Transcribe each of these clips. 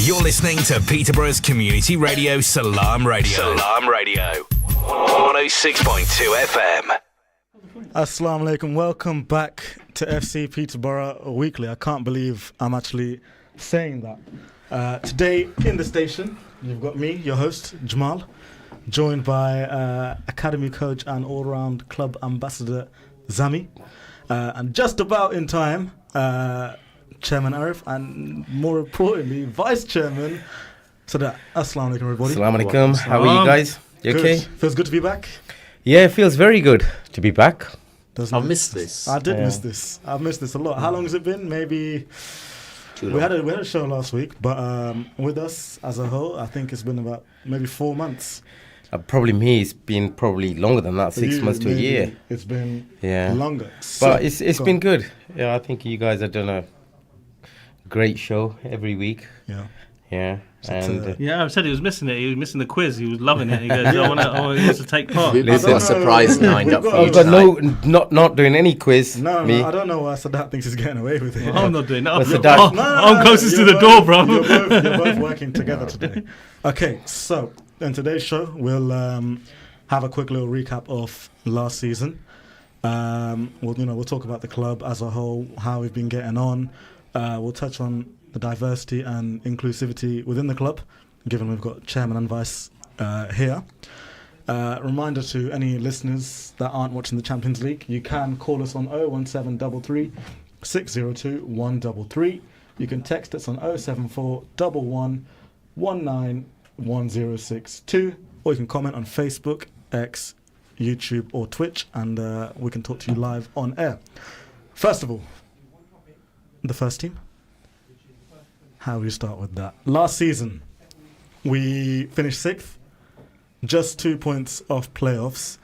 You're listening to Peterborough's community radio, Salam Radio. Salam Radio. 106.2 FM. Assalamu alaikum. Welcome back to FC Peterborough Weekly. I can't believe I'm actually saying that. Today in the station, you've got me, your host, Jamal, joined by academy coach and all-round club ambassador, Zami. And just about in time, Chairman Arif, and more importantly, Vice Chairman Sadat. Assalamu alaikum, everybody. Assalamu alaikum. How are you guys? You good. okay? Feels good to be back. Yeah, it feels very good to be back. Doesn't I've it? missed this. I did miss this. I've missed this a lot. How long has it been? Maybe Too we long. had a show last week, but with us as a whole, I think it's been about maybe 4 months. Probably me. It's been probably longer than that, For 6 you, months to a maybe year. It's been Yeah. longer. So, But it's go been on. good. Yeah, I think you guys have done a great show every week. Yeah. Yeah. So And it's, Yeah, I said he was missing it. He was missing the quiz. He was loving it. He goes, he wants to take part. We've Listen. got a surprise lined up for you I've got tonight. not doing any quiz. No, me. I don't know why Sadat thinks he's getting away with it. I'm not doing that. What's I'm, the dad? I'm closest to you're the door, bro. You're both working together today. Okay, so in today's show, we'll have a quick little recap of last season. We'll talk about the club as a whole, how we've been getting on. We'll touch on the diversity and inclusivity within the club, given we've got chairman and vice here. Reminder to any listeners that aren't watching the Champions League, you can call us on 01733 602 133. You can text us on 074 11 19 1062, or you can comment on Facebook, X, YouTube, or Twitch, and we can talk to you live on air. First of all, the first team. How do we start with that? Last season, we finished 6th, just 2 points off playoffs.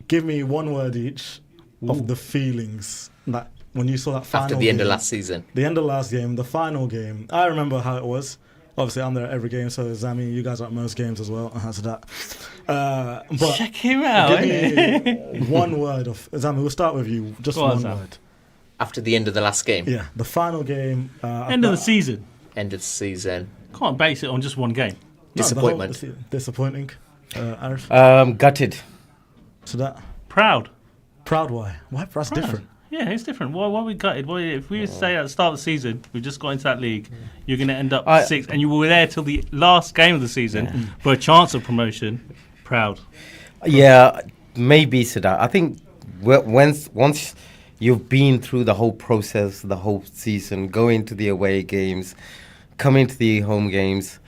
Give me one word each of the feelings that when you saw that final After the end of game, last season. the end of last game, the final game. I remember how it was. Obviously, I'm there at every game, so Zami, you guys are at most games as well. So that. But Check him out. give me one word of Zami. We'll start with you. Just Go on, one Sam. word. After the end of the last game. Yeah, the final game. End of the season. End of the season. Can't base it on just one game. Disappointment. Disappointing. Arif. Gutted. So that. Proud. Proud. Why? Why? That's Proud. different. Yeah, it's different. Why we gutted? Why, if we say at the start of the season, we just got into that league, you're going to end up 6th, and you were there till the last game of the season for a chance of promotion. Proud. Yeah, maybe Sadat. I think once you've been through the whole process, the whole season, going to the away games, coming to the home games,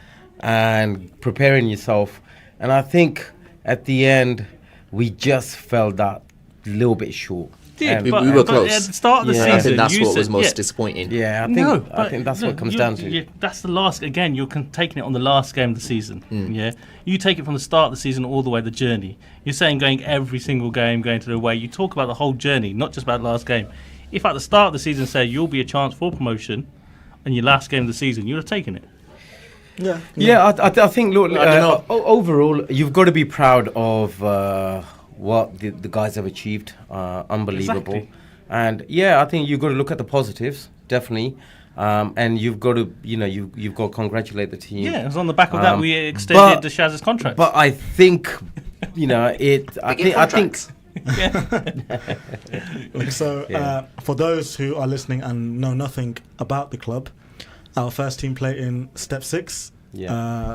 and preparing yourself, and I think at the end we just fell that little bit short. And We were but close. at the start of the Yeah. season, I think that's you what was said- most disappointing. yeah, I think that's what it comes down to. That's the last. Again, you're taking it on the last game of the season. Yeah, you take it from the start of the season all the way the journey. You're saying going every single game, going to the away. You talk about the whole journey, not just about the last game. If at the start of the season say you'll be a chance for promotion, and your last game of the season, you'd have taken it. Yeah. Yeah, I think, look, I don't know. overall, you've got to be proud of what the guys have achieved. Unbelievable. Exactly. And yeah, I think you've got to look at the positives, definitely. And you've got to, you've got to congratulate the team. Yeah, it was on the back of that we extended Shaz's contract. But I think, I think. So, for those who are listening and know nothing about the club, our first team play in Step 6,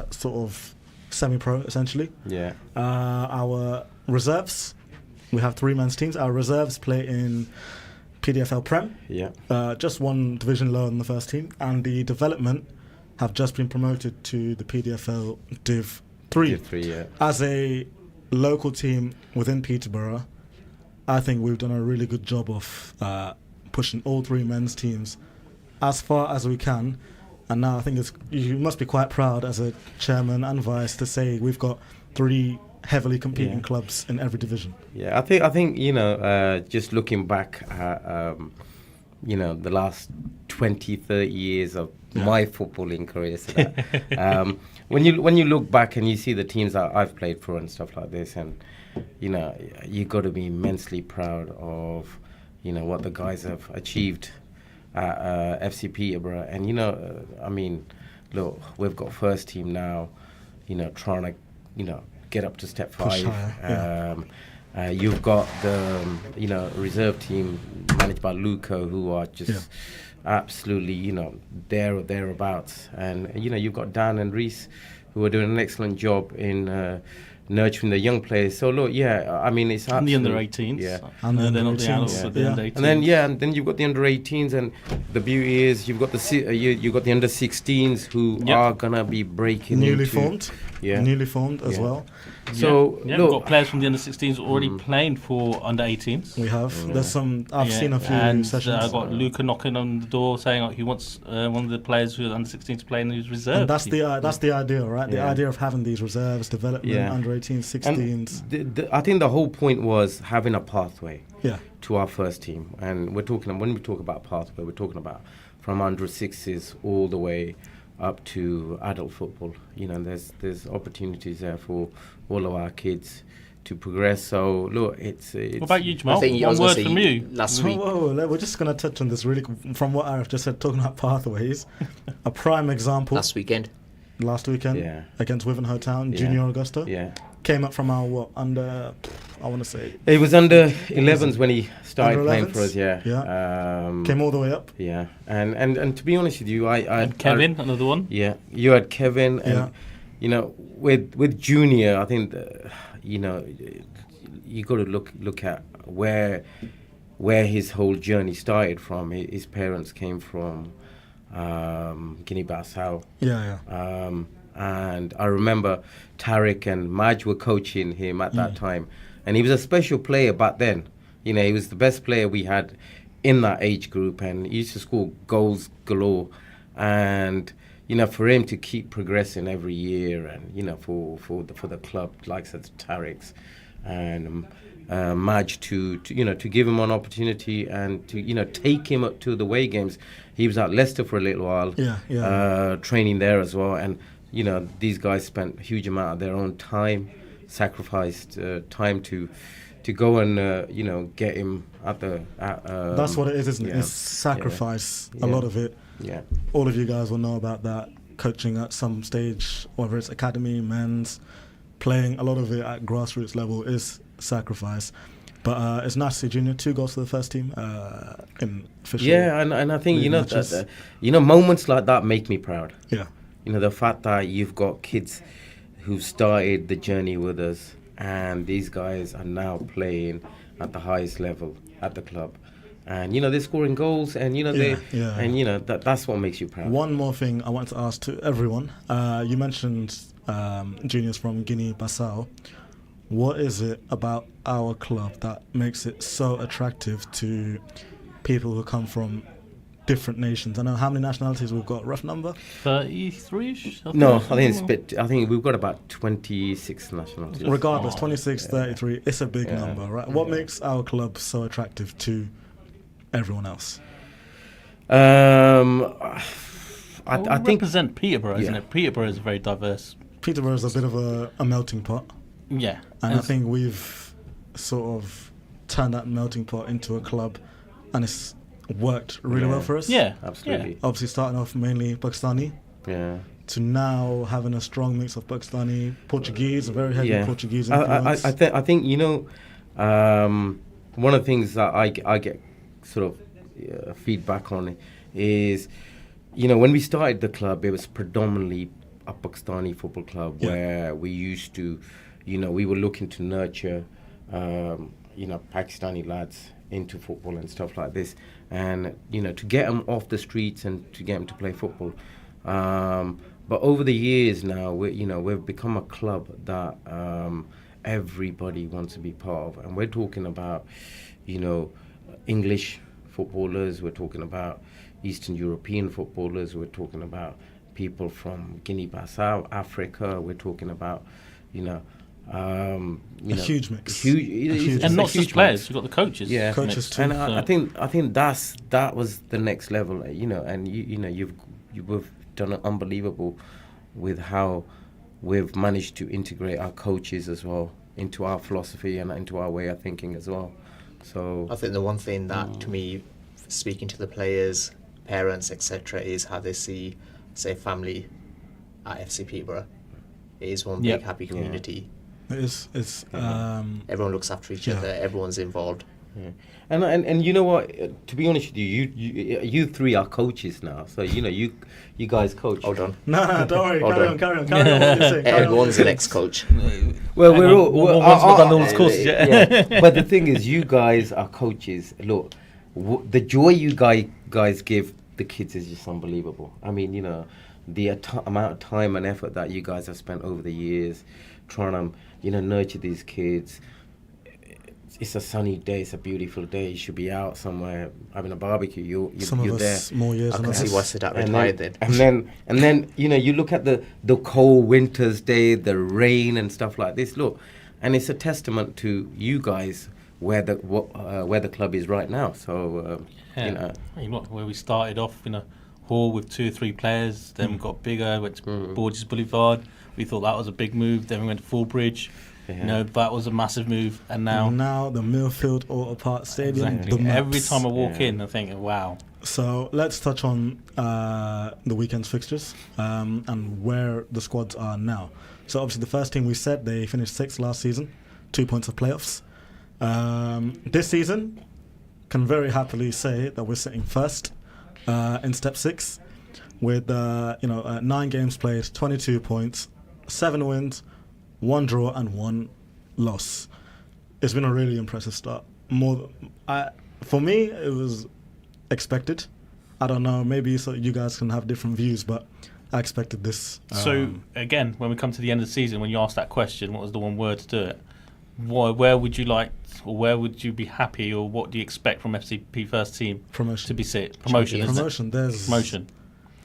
sort of semi-pro, essentially. Yeah. Our reserves, we have 3 men's teams. Our reserves play in PDFL Prem, just one division lower than the first team, and the development have just been promoted to the PDFL Div 3. Div 3, yeah. As a local team within Peterborough, I think we've done a really good job of pushing all 3 men's teams as far as we can. And now I think you must be quite proud as a chairman and vice to say we've got 3 heavily competing clubs in every division. Yeah, I think just looking back at the last 20, 30 years of my footballing career, so that, when you look back and you see the teams that I've played for and stuff like this, and you got to be immensely proud of what the guys have achieved at FC Peterborough, and I mean, look, we've got first team now, trying to, get up to step 5. Push higher, You've got the, reserve team managed by Luco, who are just absolutely, there or thereabouts. And, you've got Dan and Reese, who are doing an excellent job in nurturing the young players. So, look, I mean, it's and the under-18s. And they're the not the adults, but the under-18s. And then you've got the under-18s, and the beauty is you've got the you've got the under-16s who are gonna be breaking newly formed as well. So we've look, got players from the under-16s already playing for under-18s. We have. There's some. I've seen a few and sessions. I've got Luca knocking on the door saying he wants one of the players who's under-16 to play in his reserve. And that's the idea, right? The idea of having these reserves, development, under-18s, 16s. I think the whole point was having a pathway to our first team, and when we talk about pathway, we're talking about from under-6s all the way up to adult football. There's opportunities there for all of our kids to progress. So look, it's what about you, Jamal? I think One word from you last week. We're just going to touch on this really from what I've just said, talking about pathways. A prime example last weekend against Wivenhoe Town, Junior Augusto. Came up from our under, I want to say. It was under 11s when he started playing for us. Came all the way up. And to be honest with you, I and Kevin, another one. You had Kevin, and with Junior, I think you got to look at where his whole journey started from. His parents came from Guinea-Bissau. And I remember Tariq and Maj were coaching him at that time, and he was a special player back then. He was the best player we had in that age group, and he used to score goals galore. And for him to keep progressing every year, and for the club, like I said, Tariq's and Maj to give him an opportunity and to take him up to the away games. He was at Leicester for a little while, training there as well, and these guys spent a huge amount of their own time, sacrificed time to go and get him at the. That's what it is, isn't it? It's sacrifice. A lot of it. All of you guys will know about that. Coaching at some stage, whether it's academy, men's, playing, a lot of it at grassroots level is sacrifice. But it's nice to see Junior 2 goals for the first team in official. And I think moments like that make me proud. The fact that you've got kids who started the journey with us, and these guys are now playing at the highest level at the club, and they're scoring goals, and that's what makes you proud. One more thing I want to ask to everyone: you mentioned juniors from Guinea-Bissau. What is it about our club that makes it so attractive to people who come from different nations? I know how many nationalities we've got. Rough number? 33-ish? No, I think we've got about 26 nationalities. Regardless, 26, 33, it's a big number, right? What makes our club so attractive to everyone else? I think represent Peterborough, isn't it? Peterborough is very diverse. Peterborough is a bit of a melting pot. Yeah. And I think we've sort of turned that melting pot into a club, and it's worked really well for us. Yeah, absolutely. Obviously starting off mainly Pakistani. To now having a strong mix of Pakistani, Portuguese, a very heavy Portuguese influence. I think one of the things that I get sort of feedback on is, when we started the club, it was predominantly a Pakistani football club where we used to, we were looking to nurture, Pakistani lads into football and stuff like this, and to get them off the streets and to get them to play football. But over the years now, we've become a club that everybody wants to be part of, and we're talking about, English footballers, we're talking about Eastern European footballers, we're talking about people from Guinea-Bissau, Africa, we're talking about, a huge mix. And not just players, you've got the coaches. Yeah, coaches too. And I think that was the next level, and you've done it unbelievable with how we've managed to integrate our coaches as well into our philosophy and into our way of thinking as well. So I think the one thing that, to me, speaking to the players, parents, etc., is how they see, say, family at FC Peterborough. It is one big happy community. It is. It's everyone looks after each other. Everyone's involved. Yeah. And you know what? To be honest with you three are coaches now. So you guys coach. Hold on. No, don't worry. Carry on. Carry on. What you're saying. Everyone's an ex-coach. Well, we're all. Yeah. But the thing is, you guys are coaches. Look, the joy you guys give the kids is just unbelievable. I mean, the amount of time and effort that you guys have spent over the years trying to, nurture these kids. It's a sunny day. It's a beautiful day. You should be out somewhere having a barbecue. You're there. More years. I can see why Sadat retired then. And then you look at the cold winter's day, the rain and stuff like this. Look, and it's a testament to you guys where the club is right now. So Look, where we started off in a hall with 2 or 3 players. Then we got bigger. Went to Borges Boulevard. We thought that was a big move. Then we went to Fallbridge. Yeah. That was a massive move, and now the Millfield Auto Park Stadium. Exactly. Every time I walk in, I think, wow. So let's touch on the weekend's fixtures and where the squads are now. So obviously the first team we said, they finished 6th last season, 2 points of playoffs. This season, can very happily say that we're sitting first in step 6 with 9 games played, 22 points, 7 wins, 1 draw and 1 loss. It's been a really impressive start. For me, it was expected. I don't know, maybe you guys can have different views, but I expected this. So again, when we come to the end of the season, when you ask that question, what was the one word to do it? Where would you like, or where would you be happy, or what do you expect from FCP first team promotion to be set? Promotion. There's promotion.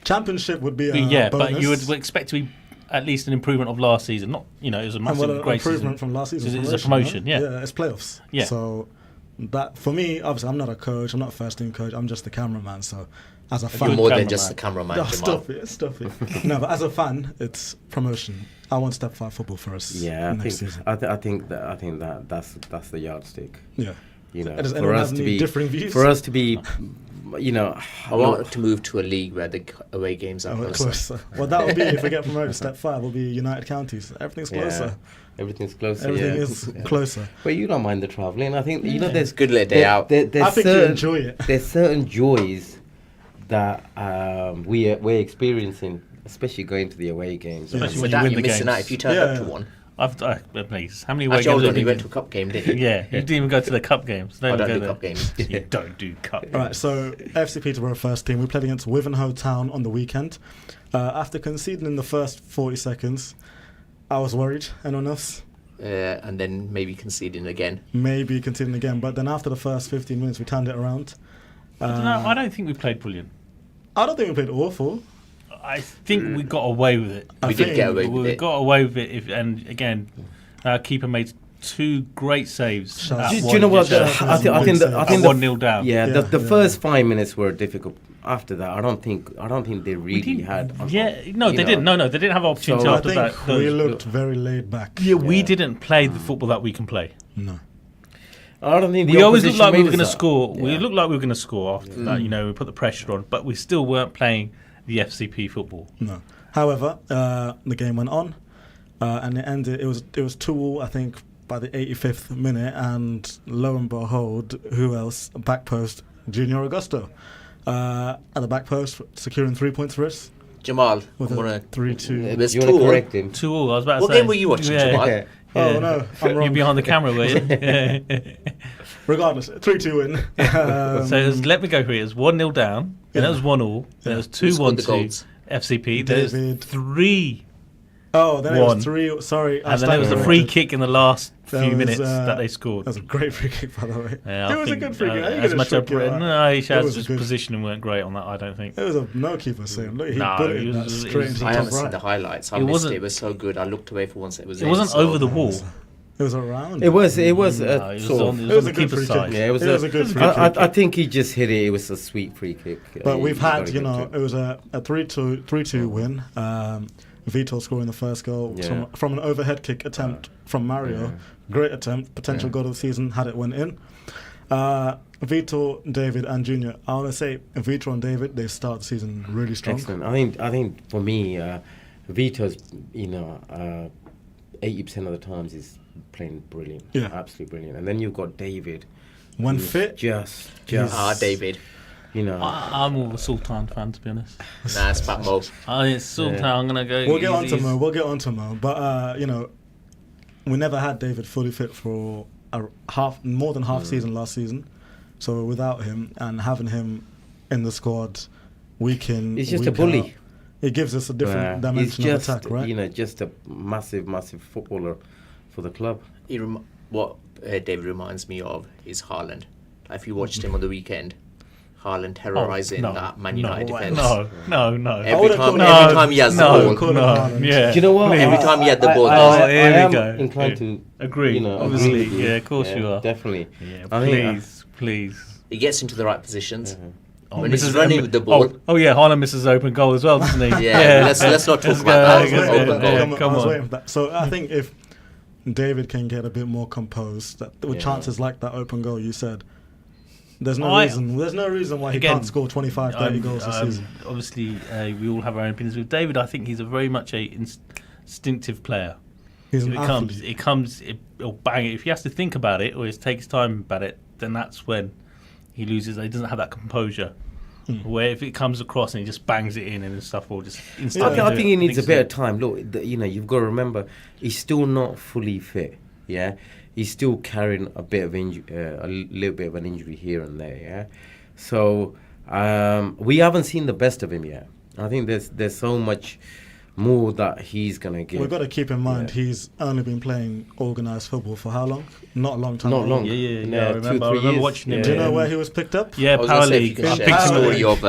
Championship would be a bonus. But you would expect to be at least an improvement of last season. Not, it was a massive great improvement season. from last season. It's a promotion, Yeah, it's playoffs. Yeah. So that for me, obviously, I'm not a coach. I'm not a first team coach. I'm just the cameraman. So as a fan, you're more than just the cameraman. No, stop it. No, but as a fan, it's promotion. I want Step 5 football for us. Yeah, next season. I think that's the yardstick. Yeah. Does anyone have any differing views? For us to be, I want to move to a league where the away games are closer. Well, that will be, if we get promoted, Step 5 will be United Counties. Everything's closer. Yeah, everything's closer. Everything is closer. But you don't mind the travelling. I think there's good little day out. I think you enjoy it. There's certain joys that we're experiencing, especially going to the away games. Especially when you win the games. If you turn up to one. Please, how many away games have you went to a cup game, didn't you? Yeah, you didn't even go to the cup games. I don't do cup games. You don't do cup games. All right, so FC Peterborough first team. We played against Wivenhoe Town on the weekend. After conceding in the first 40 seconds, I was worried. Anyone else? And then maybe conceding again. But then after the first 15 minutes, we turned it around. I don't think we played brilliant. I don't think we played awful. I think we got away with it. We did get away with it. We got away with it. And again, our keeper made 2 great saves. Do you know what? I think 1-0 down. Yeah, the first 5 minutes were difficult. After that, I don't think they really had. They didn't. No, they didn't have opportunity so after that. We looked very laid back. Yeah, we didn't play the football that we can play. No. I don't think we always looked like we were going to score. Yeah. We looked like we were going to score after that. We put the pressure on, but we still weren't playing the FCP football. No. However, the game went on, and it ended. It was 2-2, I think, by the 85th minute, and lo and behold, who else? Back post, Junior Augusto, at the back post, securing 3 points for us. Jamal, with a 3-2. It was you want to correct him? 2-2. I was about to say. What game were you watching, Jamal? Yeah. Oh no, I'm wrong. You're behind the camera, were you? Regardless, 3-2 win. So let me go through it. It was 1-0 down, then it was 1-1, then it was 2-1 to FCP. There's 3. Oh, then it was 3. Sorry, and then there was a free kick in the last few minutes that they scored. That was a great free kick, by the way. Yeah, it was a good free kick. As much as his positioning weren't great on that, I don't think. It was no keeper saying, look, he put it straight into the top right. I haven't seen the highlights. I missed it. It was so good. I looked away for once. It wasn't over the wall. It was around. It was on the keeper's side. Yeah, it was a good free kick. I think he just hit it. It was a sweet free kick. But we've had, it was a 3-2 win. Vitor scoring the first goal from an overhead kick attempt from Mario. Great attempt, potential goal of the season had it went in. Vitor, David, and Junior. I want to say Vitor and David, they start the season really strong. Excellent. I think for me, Vito's 80% of the times is playing brilliant. Yeah. Absolutely brilliant. And then you've got David. When who's fit, just David. I'm more of a Sultan fan, to be honest. Nah, it's Pat Mo. It's Sultan. I'm gonna go. We'll get on to Mo. But we never had David fully fit for more than half season last season. So without him and having him in the squad week in, he's just week a bully. out, it gives us a different dimension he's just, of attack, right? Just a massive footballer for the club. What David reminds me of is Haaland. If you watched him on the weekend, Haaland terrorising that Man United defence. No. Every time he has the ball. Yeah. Do you know what? Every time he had the ball. I here we am go. inclined to Agree. agree Obviously, with you. yeah, of course you are. Definitely. Yeah, I think, please. He gets into the right positions. Oh, When he's running with the ball. Oh yeah, Haaland misses open goal as well, doesn't he? Yeah, let's not talk about that. Open goal. Come I was on. waiting for that. So I think if David can get a bit more composed, with chances like that open goal you said, there's no reason why he can't score 25, 30 goals this season. Obviously, we all have our own opinions. With David, I think he's a very much a instinctive player. He's If an athlete. he'll bang it. If he has to think about it or he take his time about it, then that's when he loses. He doesn't have that composure. Where if it comes across and he just bangs it in and stuff, or just instantly. I think he needs a bit of time. Look, you've got to remember, he's still not fully fit. Yeah, he's still carrying a bit of a little bit of an injury here and there. Yeah, so we haven't seen the best of him yet. I think there's so much more that he's gonna give. We've got to keep in mind he's only been playing organised football for how long? Not a long time. Not long. Yeah. I 2-3 remember years. watching him. Yeah. Do you know where he was picked up? Yeah, I was Power gonna say, if League. you can I share picked the him up. story of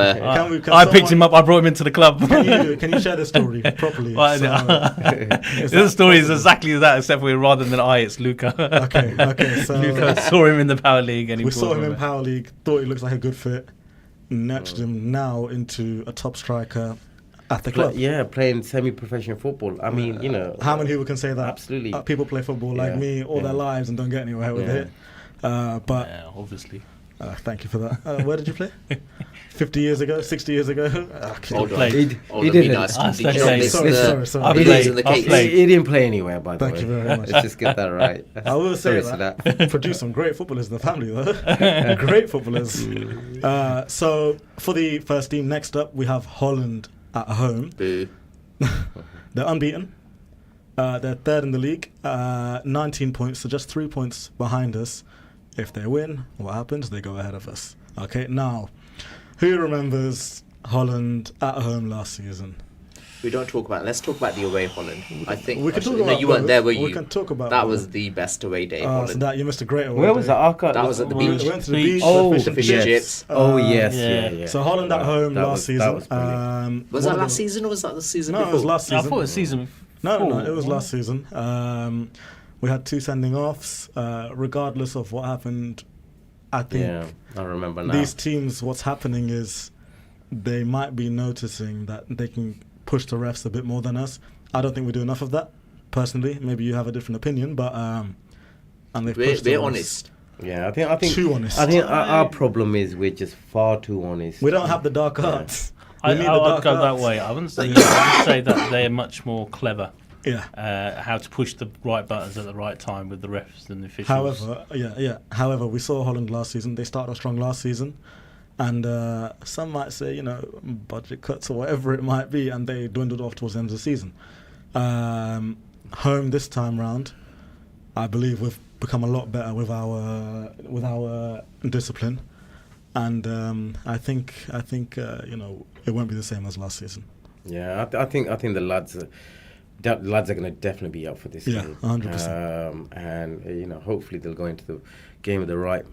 Can I picked him up. I brought him into the club. Can you share the story properly? The story is exactly that, except for rather than it's Luca. Okay. So Luca saw him in the Power League, and we saw him in Power League. Thought he looks like a good fit. Nurtured him now into a top striker at the club. Playing semi-professional football. I mean, How many people can say that? Absolutely. People play football like me all their lives and don't get anywhere with it. But obviously. thank you for that. Where did you play? 50 years ago? 60 years ago? Okay. Hold on. Played. He didn't. Sorry. He didn't play anywhere, by the way. Thank you very much. Let's just get that right. I will say that. Produced some great footballers in the family, though. Great footballers. So, for the first team, next up, we have Holland at home. Boo. They're unbeaten. They're third in the league. 19 points, so just 3 points behind us. If they win, what happens? They go ahead of us. Okay, now, who remembers Holland at home last season? We don't talk about it. Let's talk about the away Holland. I think We can talk about you weren't both. there, were you? We can talk about that both. was the best away day. So Holland. that you missed a great away Where was day. that? That was at the We beach. went to the Beach. beach. Oh, the fish and chips. chips. Yeah. So Holland at home That last was season. brilliant. Was that last season or was that the season No, before? it was last I season. thought it was season. No, it was last season. We had 2 sending offs. Regardless of what happened, I think I remember now. these teams, what's happening is they might be noticing that they can push the refs a bit more than us. I don't think we do enough of that, personally. Maybe you have a different opinion, but and they've pushed We're the refs. honest. Yeah, I think Too honest. I think our problem is we're just far too honest. We don't have the dark arts. We I need the would dark go that arts. way. I wouldn't say. I would say that they're much more clever. Yeah. How to push the right buttons at the right time with the refs and the officials. However, we saw Holland last season. They started off strong last season. And some might say, budget cuts or whatever it might be, and they dwindled off towards the end of the season. Home this time round, I believe we've become a lot better with our discipline, and I think it won't be the same as last season. Yeah, I think the lads are going to definitely be up for this game. 100%. And hopefully they'll go into the game with the right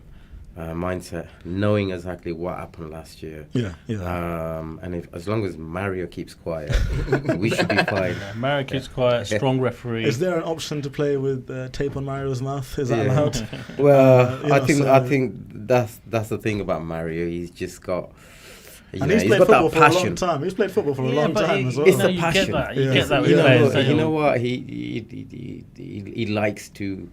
mindset, knowing exactly what happened last year. And as long as Mario keeps quiet, we should be fine. Mario keeps quiet, strong referee. Is there an option to play with tape on Mario's mouth? Is that allowed? Well, I think that's the thing about Mario. He's just got. And he's played football for a long time. He's played football for a long time as well. It's the passion. You get that with players. You know what? He likes to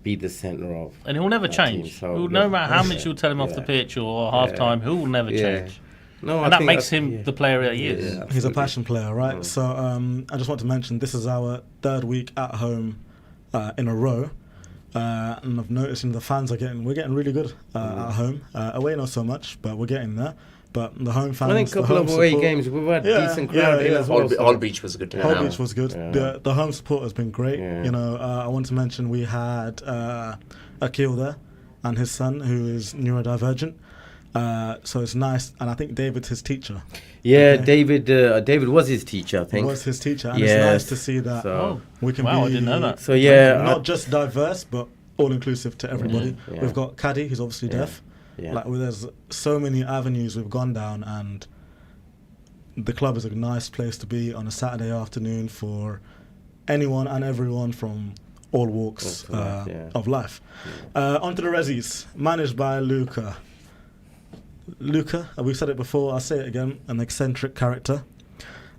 be the centre of. And he'll never that change. team. So, No matter how much you'll tell him off the pitch or half time, he will never change. No, and that makes him the player that he is. Yeah, he's a passion player, right? So I just want to mention this is our third week at home in a row. And I've noticed the fans we're getting really good at home. Away not so much, but we're getting there. But the home fans, I think a couple of away games we've had decent crowd in as well. All Beach was a good turnout. All Beach was good. Yeah. The home support has been great. Yeah. You know, I want to mention we had Akil there and his son, who is neurodivergent. So it's nice, and I think David's his teacher. Yeah, okay. David was his teacher, I think. Was his teacher, and it's nice to see that we can be. I didn't know that. So not just diverse, but all inclusive to everybody. Yeah. We've got Caddy, who's obviously deaf. Yeah. Like, there's so many avenues we've gone down, and the club is a nice place to be on a Saturday afternoon for anyone and everyone from all walks of life. On to the Rezzies, managed by Luca. Luca, we've said it before, I'll say it again, an eccentric character.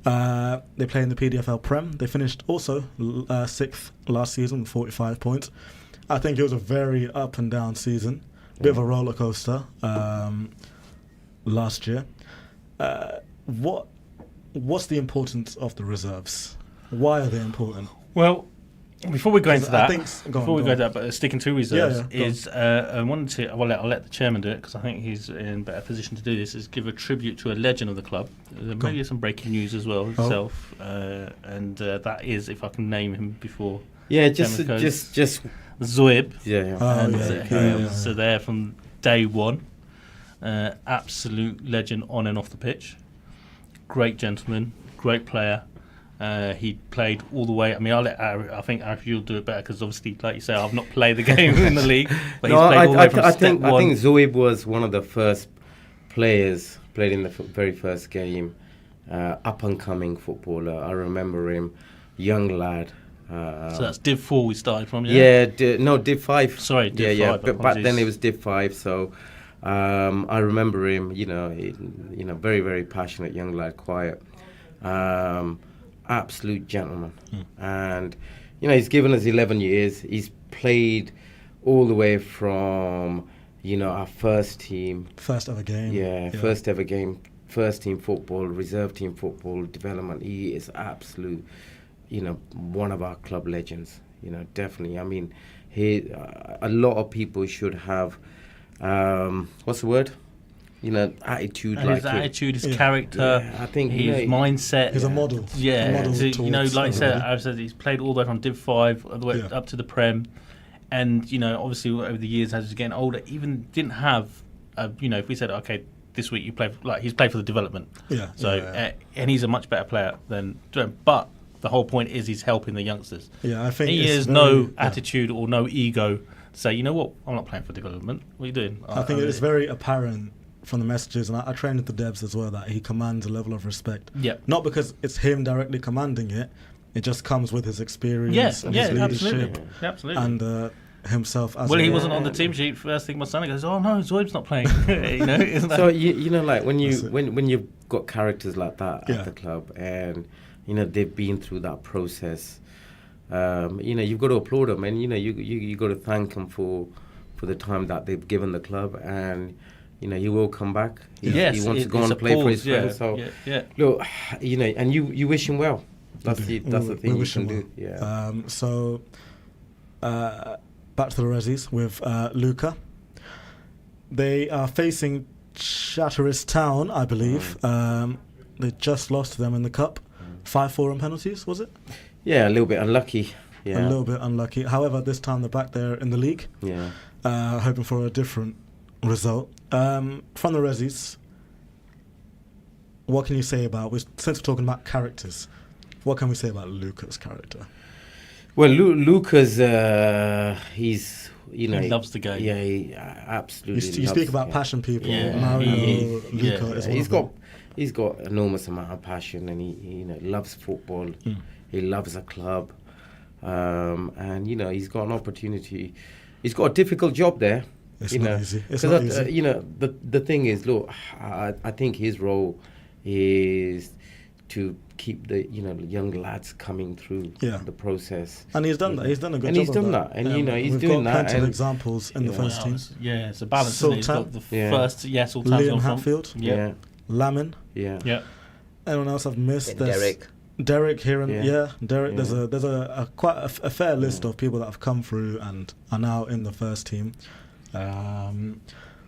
They play in the PDFL Prem. They finished also 6th last season with 45 points. I think it was a very up and down season. Bit of a roller coaster last year. What's the importance of the reserves? Why are they important? Well, before we go into that, but sticking to reserves I wanted to. I'll let the chairman do it because I think he's in a better position to do this. Is give a tribute to a legend of the club. Maybe some breaking news as well himself, and that is, if I can name him before. Yeah, just Zoib. So there from day one, absolute legend on and off the pitch. Great gentleman, great player. He played all the way. I mean, I think Arif, you'll do it better because obviously, like you say, I've not played the game in the league. But he's played all the way from step one. I think Zoib was one of the first players played in the very first game. Up and coming footballer. I remember him, young lad. So that's Div 4 we started from, Div 5. Sorry, Div 5. But back then it was Div 5, so I remember him, very, very passionate young lad, quiet, absolute gentleman. And, he's given us 11 years. He's played all the way from, our first team. First ever game. First ever game, first team football, reserve team football, development. He is absolute... one of our club legends, definitely. I mean, a lot of people should have, what's the word? Attitude and like his attitude, his character, I think his mindset. He's a model. Like I said, he's played all the way from Div 5 all the way up to the Prem. And, obviously over the years as he's getting older, even didn't have, if we said, okay, this week you play, he's played for the development. And he's a much better player than, but the whole point is he's helping the youngsters. I think he has no attitude or no ego to say, you know what, I'm not playing for development. What are you doing? I think it's very apparent from the messages, and I trained with the Debs as well, that he commands a level of respect. Not because it's him directly commanding it, it just comes with his experience and his leadership. Absolutely. And himself as he wasn't on the team sheet. First thing my son goes, oh no, Zoib's not playing. Isn't that? So like when you've got characters like that at the club, and they've been through that process. You've got to applaud them, and you got to thank them for the time that they've given the club, and he will come back. He wants to go on and play for his friends. So look, and you wish him well. That's the thing you can do. Yeah. So back to the Rezzies with Luca. They are facing Chatteris Town, I believe. They just lost to them in the cup. 5-4 on penalties, was it? Yeah, a little bit unlucky. A little bit unlucky. However, this time they're back there in the league. Hoping for a different result. From the Rezzies, what can you say about, since we're talking about characters, what can we say about Luca's character? Well, Luca's, he's... he loves the game. Yeah, he absolutely You speak about passion people. Mario, Luca is one of them. He's got enormous amount of passion, and he loves football. He loves a club, and he's got an opportunity. He's got a difficult job there. It's not easy. The thing is, look, I think his role is to keep the young lads coming through the process. And he's done that. He's done a good job. And he's done that. And he's we've doing got that. plenty of examples in the first team. Yeah, it's a balance. Isn't it? He's got the first. Yes, Sultan. Liam Hatfield. Yeah. Lamin. Yeah. Anyone else I've missed? Derek here and Derek. Yeah. There's a quite a fair list of people that have come through and are now in the first team.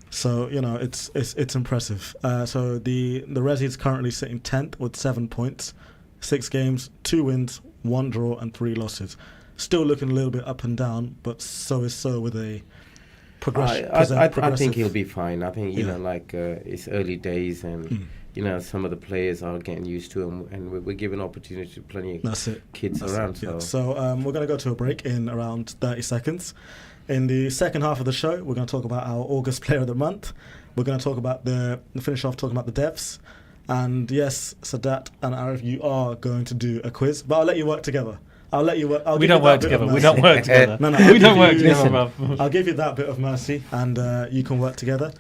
So it's impressive. So the Resi is currently sitting 10th with 7 points, 6 games, 2 wins, 1 draw, and 3 losses. Still looking a little bit up and down, but so with a progression. I think he'll be fine. I think it's early days and. Some of the players are getting used to him, and we're giving opportunity to plenty of kids around. So we're going to go to a break in around 30 seconds. In the second half of the show, we're going to talk about our August Player of the Month. We're going to talk about finish off talking about the depths. And yes, Sadat and Arif, you are going to do a quiz, but I'll let you work together. We don't work together. No, we don't work together, bruv. I'll give you that bit of mercy, and you can work together.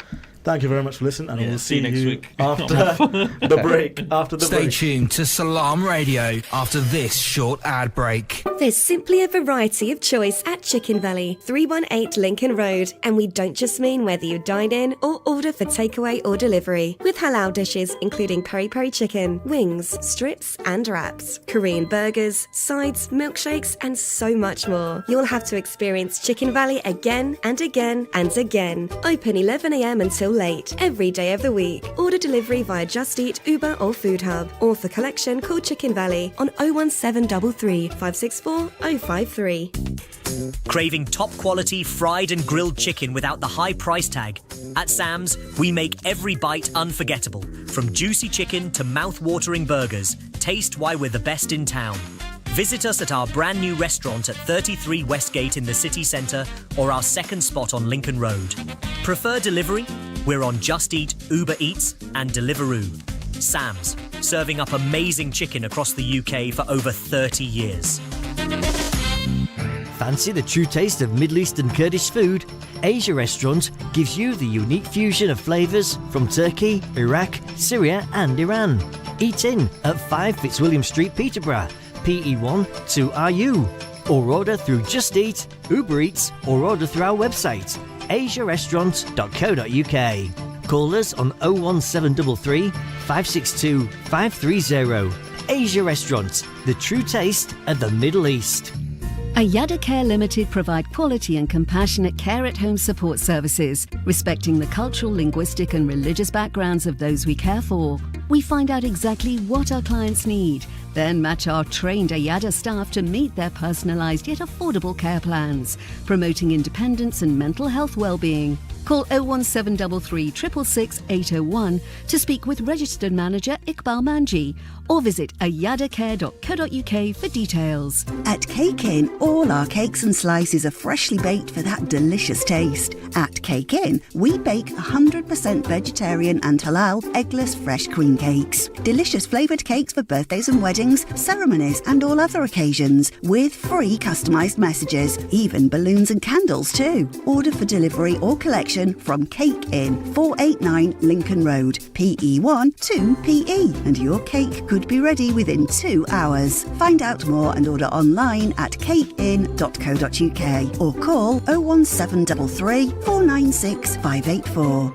Thank you very much for listening, and we'll see you next week after the break. Stay tuned to Salam Radio after this short ad break. There's simply a variety of choice at Chicken Valley, 318 Lincoln Road. And we don't just mean whether you dine in or order for takeaway or delivery. With halal dishes including peri-peri chicken, wings, strips and wraps, Korean burgers, sides, milkshakes and so much more. You'll have to experience Chicken Valley again and again and again. Open 11 a.m. until late, every day of the week. Order delivery via Just Eat, Uber or Food Hub. Or for collection, call Chicken Valley on 01733 564 053. Craving top quality fried and grilled chicken without the high price tag? At Sam's, we make every bite unforgettable. From juicy chicken to mouth-watering burgers, taste why we're the best in town. Visit us at our brand new restaurant at 33 Westgate in the city centre or our second spot on Lincoln Road. Prefer delivery? We're on Just Eat, Uber Eats and Deliveroo. Sam's, serving up amazing chicken across the UK for over 30 years. Fancy the true taste of Middle Eastern Kurdish food? Asia Restaurant gives you the unique fusion of flavours from Turkey, Iraq, Syria and Iran. Eat in at 5 Fitzwilliam Street, Peterborough, PE1 2RU. Or order through Just Eat, Uber Eats or order through our website, asiarestaurant.co.uk. Call us on 01733 562 530. Asia Restaurant, the true taste of the Middle East. Ayada Care Limited provide quality and compassionate care at home support services, respecting the cultural, linguistic and religious backgrounds of those we care for. We find out exactly what our clients need, then match our trained Ayada staff to meet their personalised yet affordable care plans, promoting independence and mental health well-being. Call 01733 666 801 to speak with registered manager Iqbal Manji or visit ayadacare.co.uk for details. At Cake Inn, all our cakes and slices are freshly baked for that delicious taste. At Cake Inn, we bake 100% vegetarian and halal eggless fresh cream cakes. Delicious flavoured cakes for birthdays and weddings, ceremonies and all other occasions with free customised messages, even balloons and candles too. Order for delivery or collection from Cake Inn, 489 Lincoln Road, PE1 2PE, and your cake could be ready within 2 hours. Find out more and order online at cakeinn.co.uk or call 01733 496 584.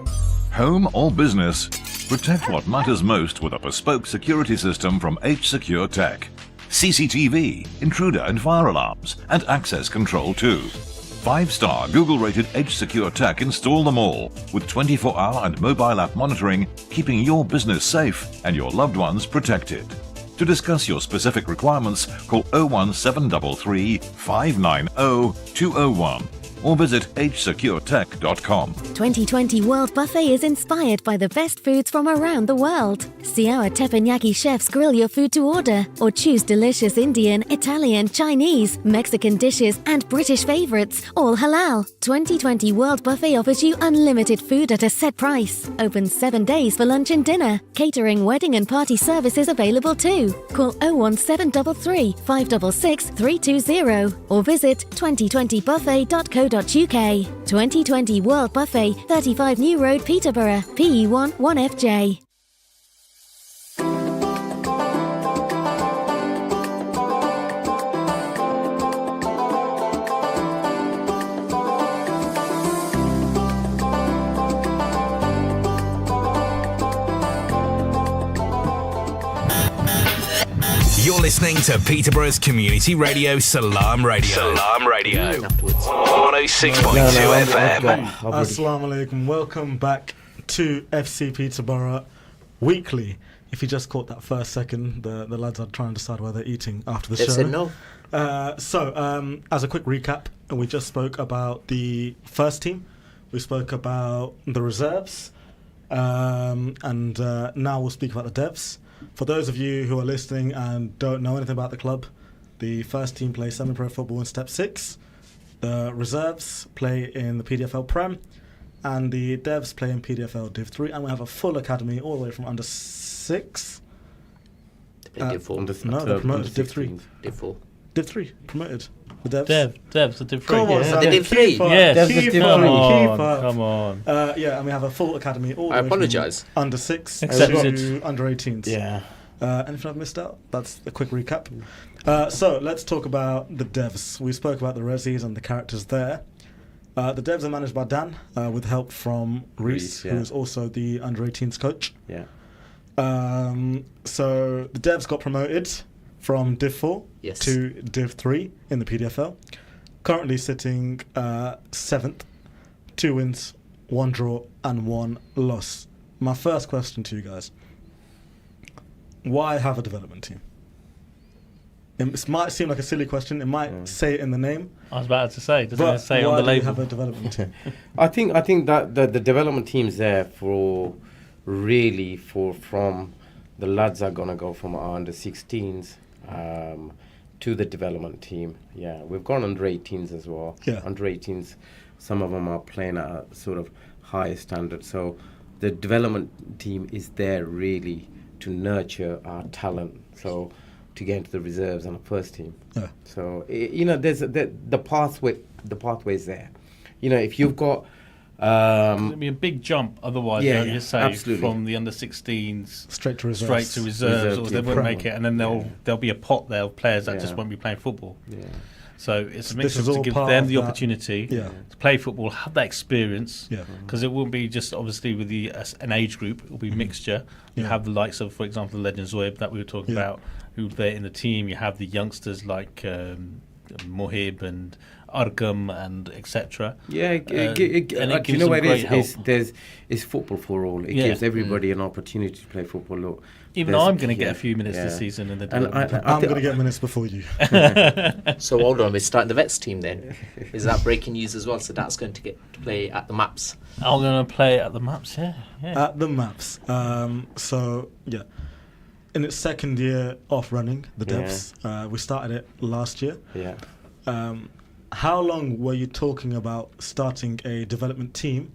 Home or business, protect what matters most with a bespoke security system from H-Secure Tech. CCTV, intruder and fire alarms, and access control too. 5-star Google-rated H-Secure Tech install them all, with 24-hour and mobile app monitoring, keeping your business safe and your loved ones protected. To discuss your specific requirements, call 01733 590 201 or visit hsecuretech.com. 2020 World Buffet is inspired by the best foods from around the world. See our teppanyaki chefs grill your food to order, or choose delicious Indian, Italian, Chinese, Mexican dishes and British favourites, all halal. 2020 World Buffet offers you unlimited food at a set price. Open 7 days for lunch and dinner. Catering, wedding and party services available too. Call 01733 566 320 or visit 2020buffet.co.uk. 2020 World Buffet, 35 New Road, Peterborough, PE1 1FJ. listening to Peterborough's community radio, Salam Radio. Salam Radio. 106.2 FM. Assalamu alaikum. Welcome back to FC Peterborough Weekly. If you just caught that first second, the lads are trying to decide whether they're eating after the show. They said no. As a quick recap, we just spoke about the first team. We spoke about the reserves. And now we'll speak about the devs. For those of you who are listening and don't know anything about the club, the first team plays semi-pro football in Step 6. The reserves play in the PDFL Prem. And the devs play in PDFL Div 3. And we have a full academy all the way from under 6. Div 4. No, they're promoted Div 3. Div 4. Div 3, promoted. The devs. Devs, the Div 3. Come on, yeah. The Div 3? Yes. Come on. Yeah, and we have a full academy all the I way apologise. from under 6 Accepted. to under 18s. Yeah. Anything I've missed out? That's a quick recap. So let's talk about the devs. We spoke about the resis and the characters there. The devs are managed by Dan with help from Reese, who is also the under 18s coach. Yeah. So the devs got promoted from Div 4 to Div 3 in the PDFL. Currently sitting 7th, 2 wins, 1 draw and 1 loss. My first question to you guys: why have a development team? It might seem like a silly question. It might say it in the name. I was about to say, doesn't it say on the label? Why do you have a development team? I think that the development team's there for from the lads are gonna go from our under 16s to the development team. Yeah, we've gone under 18s as well. Yeah. Under 18s, some of them are playing at a sort of higher standard. So the development team is there really to nurture our talent. So to get into the reserves and the first team. Yeah. So there's the pathway. The pathway's there. If you've got. It'd be a big jump otherwise, you say, absolutely. From the under 16s straight to reserves, or they wouldn't make it, and then there'll be a pot there of players that just won't be playing football. Yeah. So it's a mix to give them the opportunity to play football, have that experience, because it won't be just obviously with an age group, it'll be a mixture. You have the likes of, for example, the Legends Web that we were talking about, who are there in the team. You have the youngsters like Mohib and Argam and etc. Yeah, you know what it is? It's football for all. It gives everybody an opportunity to play football. Look, even I'm going to get a few minutes this season in the I'm going to get minutes before you. So hold on, we're starting the vets team then. Is that breaking news as well? So that's going to get to play at the Maps. I'm going to play at the Maps, yeah. At the Maps. In its second year off running, the devs, we started it last year. Yeah. How long were you talking about starting a development team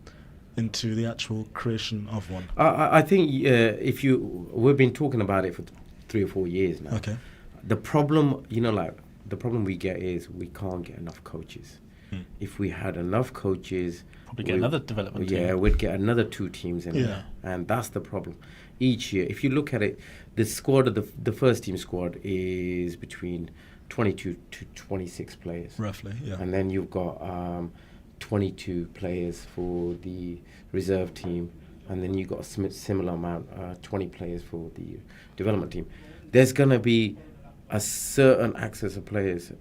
into the actual creation of one? I think we've been talking about it for 3 or 4 years now. Okay. The problem, the problem we get is we can't get enough coaches. If we had enough coaches, probably get another development team. Yeah, we'd get another 2 teams in there, and that's the problem. Each year, if you look at it, the squad of the first team squad is between 22 to 26 players. Roughly, yeah. And then you've got 22 players for the reserve team, and then you've got a similar amount, 20 players for the development team. There's going to be a certain access of players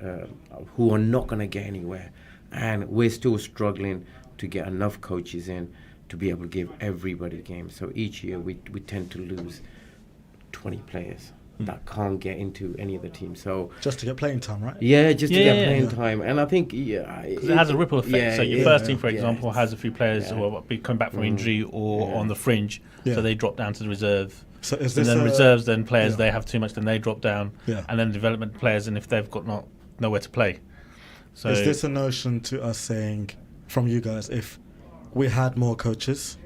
who are not going to get anywhere, and we're still struggling to get enough coaches in to be able to give everybody games. So each year we tend to lose 20 players that can't get into any of the teams. So just to get playing time, right? Yeah, just to get playing time. And I think it has a ripple effect. So your first team, for example, has a few players who are coming back from injury or on the fringe, so they drop down to the reserve. So is and this then reserves, then players they have too much, then they drop down. Yeah. And then development players, and if they've got nowhere to play. So is this a notion to us saying from you guys, if we had more coaches,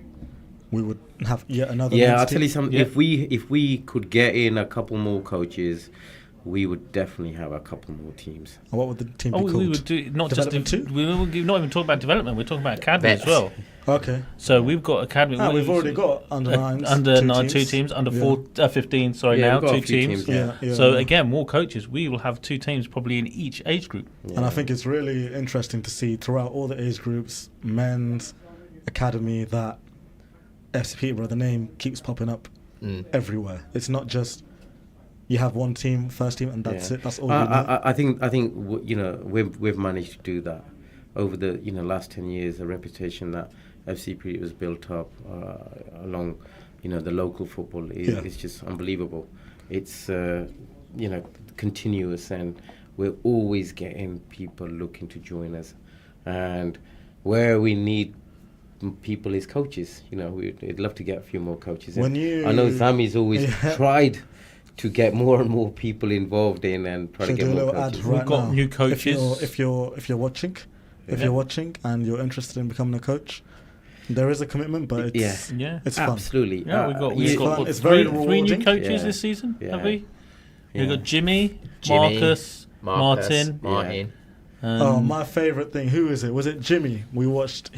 we would have yet another. Yeah, I'll tell you something. Yeah. If we could get in a couple more coaches, we would definitely have a couple more teams. And what would the team be called? We would do not just we're not even talking about development. We're talking about academy as well. Okay. So we've got academy. We've already got under 9s, under 2 teams, under 15. Sorry, now 2 teams. So again, more coaches. We will have 2 teams probably in each age group. Yeah. And I think it's really interesting to see throughout all the age groups, men's academy, that FC Peterborough, the name keeps popping up everywhere. It's not just you have one team, first team, and that's it. That's all. I think we've managed to do that over the last 10 years. The reputation that FCP was built up along the local football is just unbelievable. It's continuous, and we're always getting people looking to join us. And where we need people is coaches. We'd love to get a few more coaches. I know Zami's always tried to get more and more people involved in and try to get more coaches. We've got new coaches. If you're watching, and you're interested in becoming a coach, there is a commitment, but it's fun. Absolutely. Yeah, we've got it's very three new rewarding. coaches this season, have we? Yeah. We've got Jimmy, Marcus, Martin. My favourite thing. Who is it? Was it Jimmy? We watched.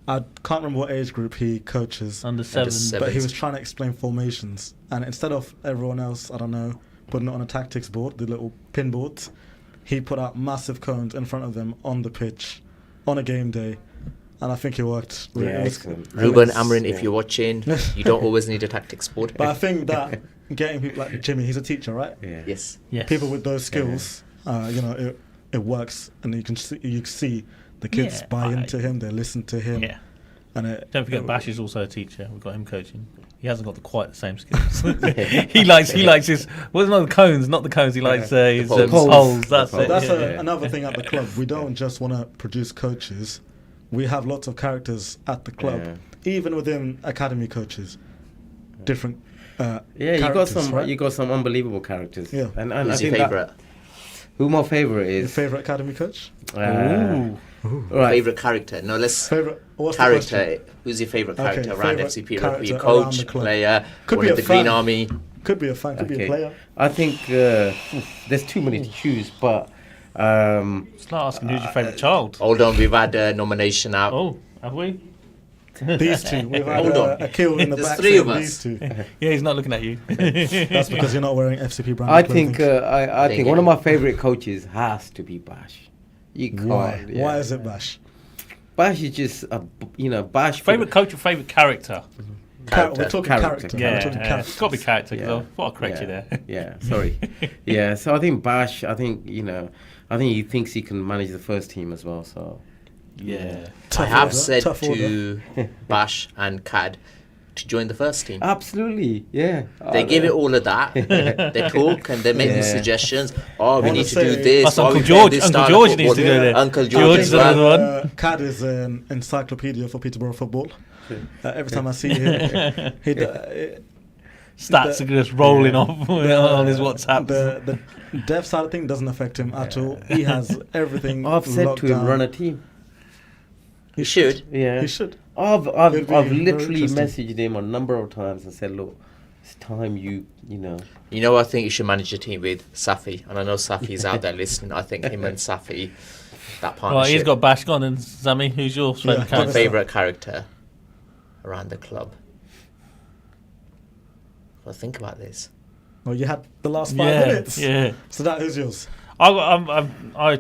I can't remember what age group he coaches. Under 7. But he was trying to explain formations, and instead of everyone else, I don't know, putting it on a tactics board, the little pin boards, he put out massive cones in front of them on the pitch on a game day. And I think it worked. Ruben Amrin, if you're watching, you don't always need a tactics board. But I think that getting people like Jimmy, he's a teacher, right? Yeah. Yes. People with those skills, it works, and you can see the kids buy into him, they listen to him. Yeah. And don't forget, Bash is also a teacher. We've got him coaching. He hasn't got quite the same skills. he likes his not the cones. He likes his poles. That's it. That's another thing at the club. We don't just want to produce coaches. We have lots of characters at the club, even within academy coaches. Different. You got some unbelievable characters. Yeah. And who's your favourite? Who my favourite is? Your favourite academy coach? Right. Favourite character? No, let's character. Who's your favourite character around FCP? Could be a coach, player, could be the Green Army. Could be a fan. Could be a player. I think there's too many to choose, but. It's like asking who's your favourite child. Hold on, we've had a nomination out. Oh, have we? These two. We've had a kill in the back. There's 3 of us. These two. Yeah, he's not looking at you. That's because you're not wearing FCP brand. I think one of my favourite coaches has to be Bash. You can't. Why? Yeah. Why is it Bash? Bash is just Bash. Favourite coach or favourite character? We're talking character. Yeah, it's got to be character. Because I thought I'd correct you there. Yeah, sorry. Yeah, so I think Bash. I think he thinks he can manage the first team as well. So yeah, I have said to Bash and Cad to join the first team. Absolutely, yeah. They give it all of that. They talk and they make these suggestions. Oh, we need to do this. Uncle George. Uncle George needs to go there. Uncle George is another one. Cad is an encyclopedia for Peterborough football. Every time I see him, stats are just rolling off on his WhatsApp. The dev side of thing doesn't affect him at all. He has everything. I've said to him, down. run a team. He should. Yeah, he should. I've literally messaged him a number of times and said, look, it's time you know. I think you should manage your team with Safi, and I know Safi's out there listening. I think him and Safi, that partnership. Well, he's got Bash gone, and Zami, who's your favourite character? My favourite character around the club. Well, think about this. Well, you had the last 5 minutes. Yeah. So that is yours. I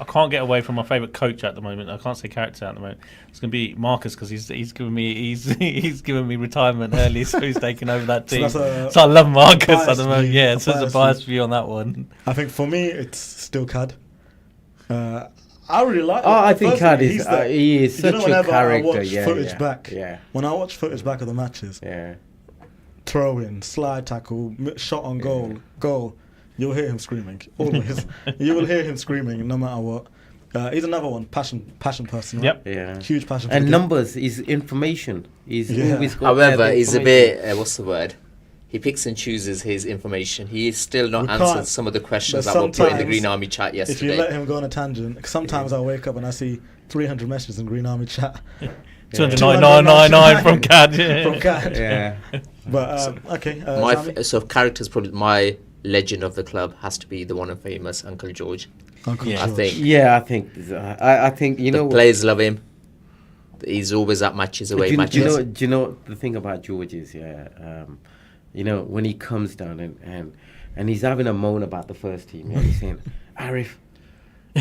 can't get away from my favourite coach at the moment. I can't say character at the moment. It's going to be Marcus because he's given me retirement early, so he's taking over that team. So I love Marcus at the moment. Yeah, so there's a biased view on that one. I think for me it's still Cad. I really like. I think Cad is he is such a character. I watch footage back. When I watch footage back of the matches, throw in, slide tackle, shot on goal. You'll hear him screaming. Always. You will hear him screaming no matter what. He's another one, passion person. Right? Yep. Yeah. Huge passion. And numbers is information. He's always got. However, he's a bit. What's the word? He picks and chooses his information. He is still not answered some of the questions that were put in the Green Army chat yesterday. If you let him go on a tangent, sometimes I wake up and I see 300 messages in Green Army chat. 209 from Cad. From Cad. Yeah. But okay. So characters probably my legend of the club has to be the one and famous Uncle George. Uncle George. I think. Yeah, I think the players love him. He's always at matches away matches. Do you know the thing about George is when he comes down and he's having a moan about the first team, he's saying, Arif,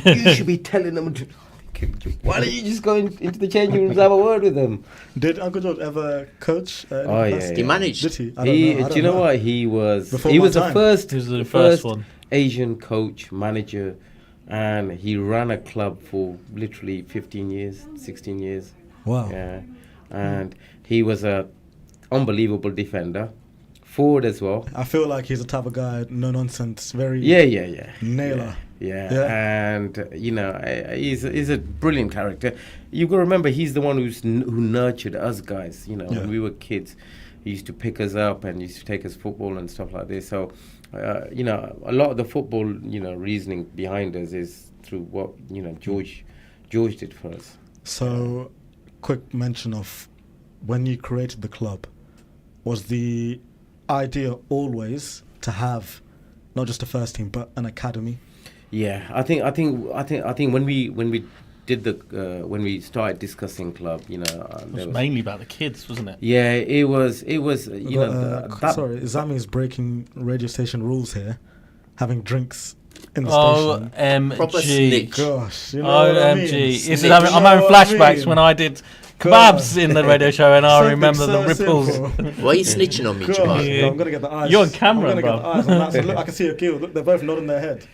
you should be telling them to Why don't you just go into the changing rooms and have a word with them? Did Uncle George ever coach? He managed. Did he? Do you know what? He was Before he my was the time. first He was the first one. Asian coach, manager, and he ran a club for literally 15 years, 16 years. Wow. Yeah. And he was a unbelievable defender. Forward as well. I feel like he's the type of guy, no nonsense, very nailer. Yeah. And he's a brilliant character. You've got to remember, he's the one who nurtured us guys. When we were kids, he used to pick us up and used to take us football and stuff like this. So, a lot of the football, reasoning behind us is through what George did for us. So, quick mention of when you created the club, was the idea always to have not just a first team but an academy? Yeah, I think when we did when we started discussing club, it was mainly about the kids, wasn't it? Yeah, it was. Sorry, Zami's breaking radio station rules here, having drinks in the station. Proper OMG. snitch. Gosh, you know what I mean? OMG. Snitch. I'm having You know what I flashbacks mean? when I did kebabs in the radio show, and I Something remember so the ripples. simple. Why are you snitching on me, Gosh, Jamal? no, I'm gonna get the eyes. You're on camera, I'm gonna bro. get the eyes on that. So look, I can see a gill. Look, they're both nodding their head.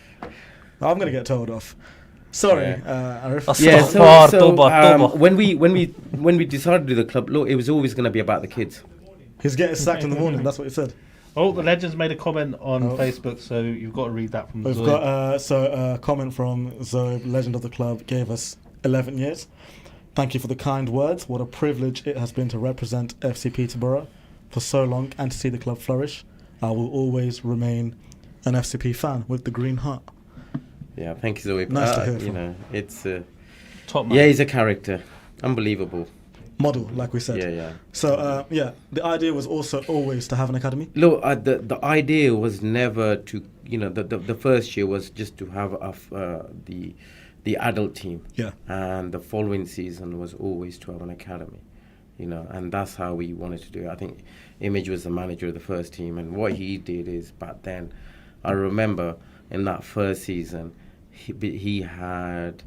I'm gonna get told off. Sorry, Arif. Yeah, Toba. when we decided to do the club, look, it was always going to be about the kids. He's getting sacked in the morning. That's what he said. Oh, the Legends made a comment on Facebook, so you've got to read that from We've Zoe. got a comment from Zoe, legend of the club, gave us 11 years. Thank you for the kind words. What a privilege it has been to represent FC Peterborough for so long and to see the club flourish. I will always remain an FCP fan with the green heart. Yeah, thank you, Zoe. Nice to hear from. It's Top man. yeah, he's a character, unbelievable. Model, like we said. Yeah. So, the idea was also always to have an academy. Look, the idea was never to, the first year was just to have the adult team. Yeah. And the following season was always to have an academy, and that's how we wanted to do it. I think Image was the manager of the first team, and what he did is back then, I remember in that first season, he had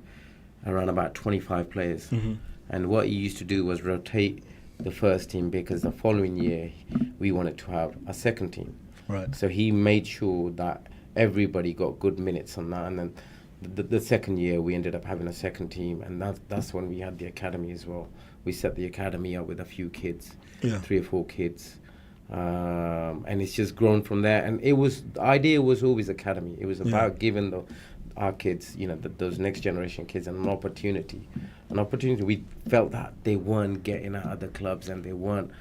around about 25 players. Mm-hmm. And what he used to do was rotate the first team because the following year we wanted to have a second team. Right. So he made sure that everybody got good minutes on that. And then the second year we ended up having a second team, and that's when we had the academy as well. We set the academy up with a few kids, 3 or 4 kids. And it's just grown from there. And the idea was always academy. It was about giving our kids, those next generation kids, an opportunity. We felt that they weren't getting out of the clubs and they weren't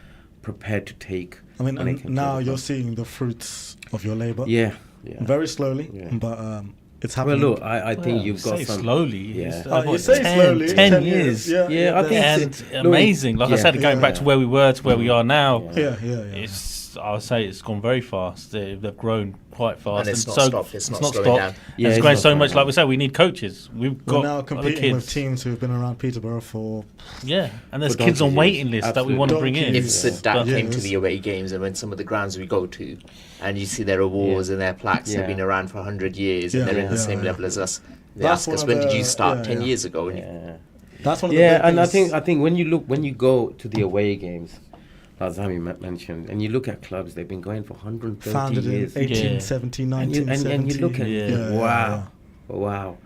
prepared to take. I mean, and now you're seeing the fruits of your labour. Yeah. Very slowly, but it's happening. Well, look, I think you've got some slowly. Yeah. You say slowly. 10 years. Yeah, I think and amazing. Like I said, going back to where we were to where we are now. Yeah. I would say it's gone very fast. They've grown quite fast, and it's not stopped. It's not stopped. slowing down. Yeah, it's grown so much. Like we said, we need coaches. We're now competing with teams who've been around Peterborough for and there's kids on waiting lists that we want to bring in. If Sadat came to the away games and went some of the grounds we go to, and you see their awards and their plaques have been around for 100 years and they're in the same level as us. They ask us, when did you start? 10 years ago. That's one of the big and things. I think when you go to the away games, as Zami mentioned, and you look at clubs, they've been going for 130 Founded years. in 1870, 1970. And you look at wow.